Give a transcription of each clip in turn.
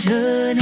trơn.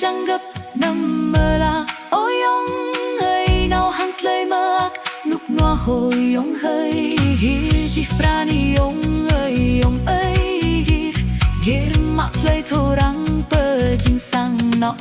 Răng gấp nằm mơ là ôi ông ơi nào hăng lời mơ lúc noa hồi ông hơi chỉ prani ông ơi gir mặc lời thô răng bờ chính sang nọ